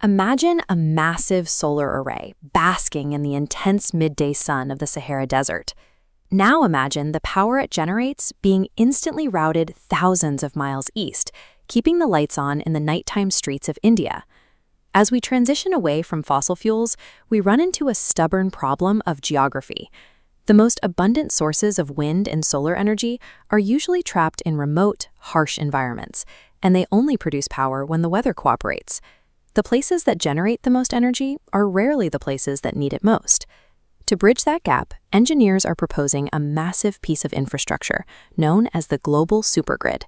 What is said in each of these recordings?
Imagine a massive solar array basking in the intense midday sun of the Sahara Desert. Now imagine the power it generates being instantly routed thousands of miles east, keeping the lights on in the nighttime streets of India. As we transition away from fossil fuels, we run into a stubborn problem of geography. The most abundant sources of wind and solar energy are usually trapped in remote, harsh environments, and they only produce power when the weather cooperates. The places that generate the most energy are rarely the places that need it most. To bridge that gap, engineers are proposing a massive piece of infrastructure known as the global supergrid.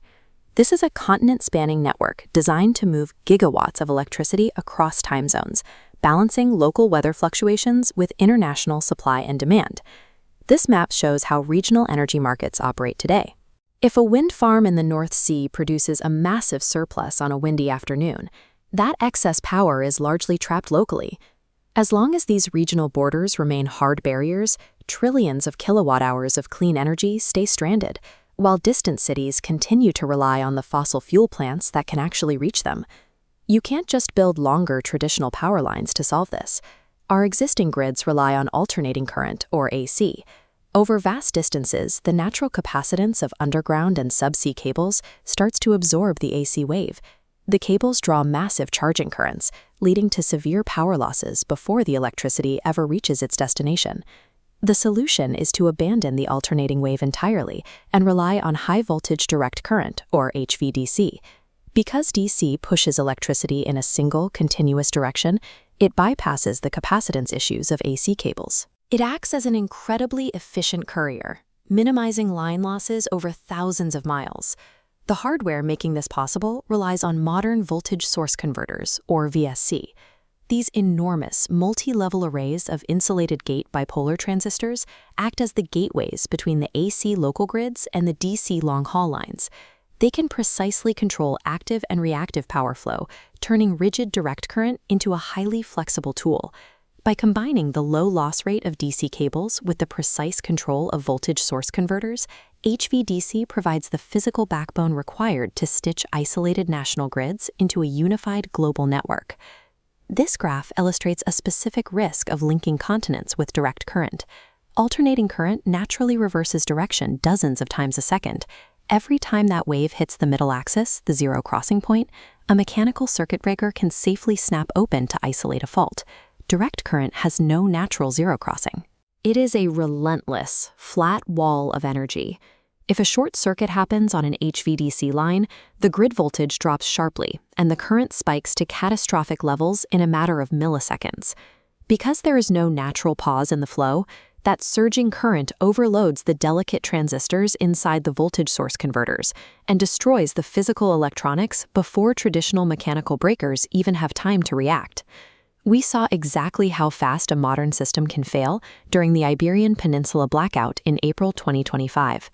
This is a continent-spanning network designed to move gigawatts of electricity across time zones, balancing local weather fluctuations with international supply and demand. This map shows how regional energy markets operate today. If a wind farm in the North Sea produces a massive surplus on a windy afternoon, that excess power is largely trapped locally. As long as these regional borders remain hard barriers, trillions of kilowatt-hours of clean energy stay stranded, while distant cities continue to rely on the fossil fuel plants that can actually reach them. You can't just build longer traditional power lines to solve this. Our existing grids rely on alternating current, or AC. Over vast distances, the natural capacitance of underground and subsea cables starts to absorb the AC wave. The cables draw massive charging currents, leading to severe power losses before the electricity ever reaches its destination. The solution is to abandon the alternating wave entirely and rely on high-voltage direct current, or HVDC. Because DC pushes electricity in a single, continuous direction, it bypasses the capacitance issues of AC cables. It acts as an incredibly efficient courier, minimizing line losses over thousands of miles. The hardware making this possible relies on modern voltage source converters, or VSC. These enormous, multi-level arrays of insulated gate bipolar transistors act as the gateways between the AC local grids and the DC long-haul lines. They can precisely control active and reactive power flow, turning rigid direct current into a highly flexible tool. By combining the low loss rate of DC cables with the precise control of voltage source converters, HVDC provides the physical backbone required to stitch isolated national grids into a unified global network. This graph illustrates a specific risk of linking continents with direct current. Alternating current naturally reverses direction dozens of times a second. Every time that wave hits the middle axis, the zero crossing point, a mechanical circuit breaker can safely snap open to isolate a fault. Direct current has no natural zero crossing. It is a relentless, flat wall of energy. If a short circuit happens on an HVDC line, the grid voltage drops sharply, and the current spikes to catastrophic levels in a matter of milliseconds. Because there is no natural pause in the flow, that surging current overloads the delicate transistors inside the voltage source converters and destroys the physical electronics before traditional mechanical breakers even have time to react. We saw exactly how fast a modern system can fail during the Iberian Peninsula blackout in April 2025.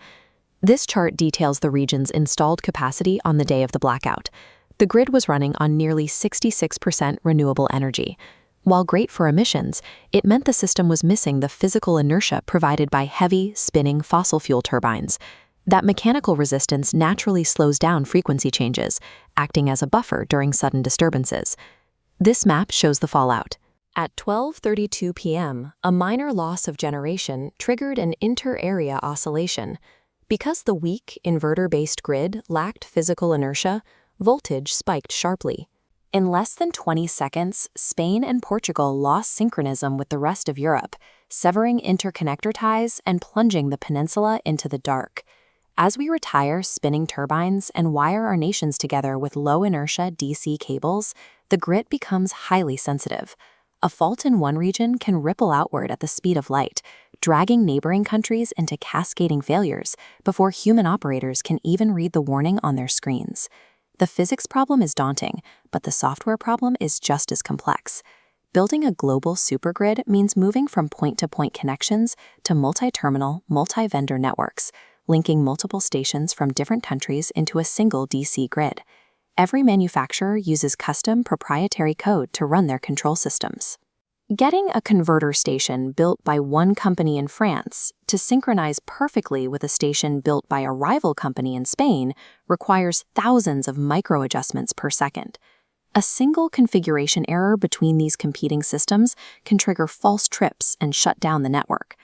This chart details the region's installed capacity on the day of the blackout. The grid was running on nearly 66% renewable energy. While great for emissions, it meant the system was missing the physical inertia provided by heavy, spinning fossil fuel turbines. That mechanical resistance naturally slows down frequency changes, acting as a buffer during sudden disturbances. This map shows the fallout. At 12:32 p.m., a minor loss of generation triggered an inter-area oscillation. Because the weak, inverter-based grid lacked physical inertia, voltage spiked sharply. In less than 20 seconds, Spain and Portugal lost synchronism with the rest of Europe, severing interconnector ties and plunging the peninsula into the dark. As we retire spinning turbines and wire our nations together with low-inertia DC cables, the grid becomes highly sensitive. A fault in one region can ripple outward at the speed of light, dragging neighboring countries into cascading failures before human operators can even read the warning on their screens. The physics problem is daunting, but the software problem is just as complex. Building a global supergrid means moving from point-to-point connections to multi-terminal, multi-vendor networks, linking multiple stations from different countries into a single DC grid. Every manufacturer uses custom proprietary code to run their control systems. Getting a converter station built by one company in France to synchronize perfectly with a station built by a rival company in Spain requires thousands of micro-adjustments per second. A single configuration error between these competing systems can trigger false trips and shut down the network.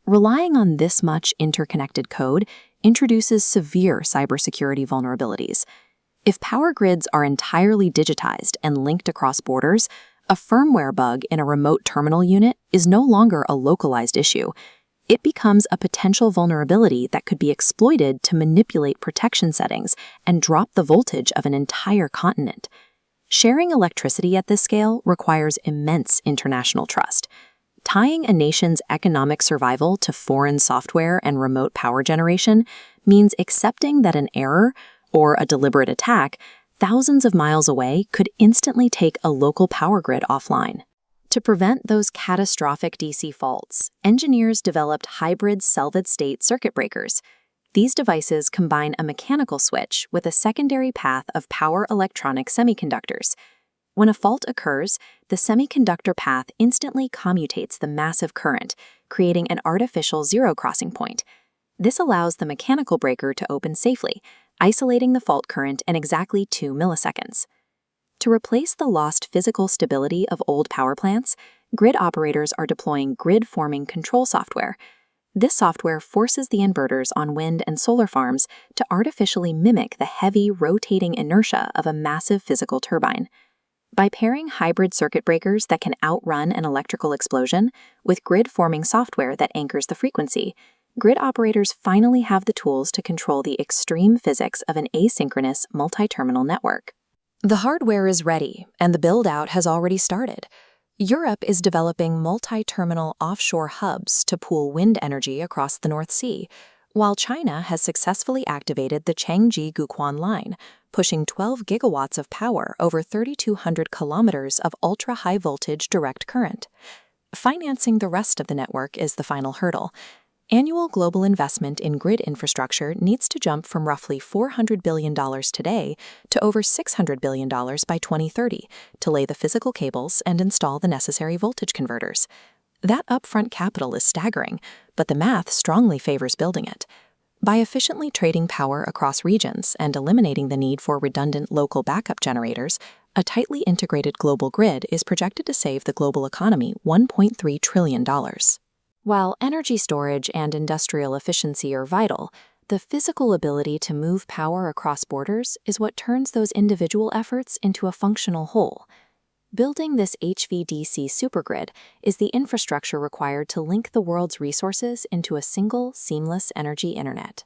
Relying on this much interconnected code introduces severe cybersecurity vulnerabilities. If power grids are entirely digitized and linked across borders, a firmware bug in a remote terminal unit is no longer a localized issue. It becomes a potential vulnerability that could be exploited to manipulate protection settings and drop the voltage of an entire continent. Sharing electricity at this scale requires immense international trust. Tying a nation's economic survival to foreign software and remote power generation means accepting that an error, or a deliberate attack, thousands of miles away could instantly take a local power grid offline. To prevent those catastrophic DC faults, engineers developed hybrid solid-state circuit breakers. These devices combine a mechanical switch with a secondary path of power electronic semiconductors. When a fault occurs, the semiconductor path instantly commutates the massive current, creating an artificial zero crossing point. This allows the mechanical breaker to open safely, isolating the fault current in exactly 2 milliseconds. To replace the lost physical stability of old power plants, grid operators are deploying grid-forming control software. This software forces the inverters on wind and solar farms to artificially mimic the heavy, rotating inertia of a massive physical turbine. By pairing hybrid circuit breakers that can outrun an electrical explosion with grid-forming software that anchors the frequency, grid operators finally have the tools to control the extreme physics of an asynchronous multi-terminal network. The hardware is ready, and the build-out has already started. Europe is developing multi-terminal offshore hubs to pool wind energy across the North Sea, while China has successfully activated the Changji-Guquan line, pushing 12 gigawatts of power over 3,200 kilometers of ultra-high voltage direct current. Financing the rest of the network is the final hurdle. Annual global investment in grid infrastructure needs to jump from roughly $400 billion today to over $600 billion by 2030 to lay the physical cables and install the necessary voltage converters. That upfront capital is staggering, but the math strongly favors building it. By efficiently trading power across regions and eliminating the need for redundant local backup generators, a tightly integrated global grid is projected to save the global economy $1.3 trillion. While energy storage and industrial efficiency are vital, the physical ability to move power across borders is what turns those individual efforts into a functional whole. Building this HVDC supergrid is the infrastructure required to link the world's resources into a single, seamless energy internet.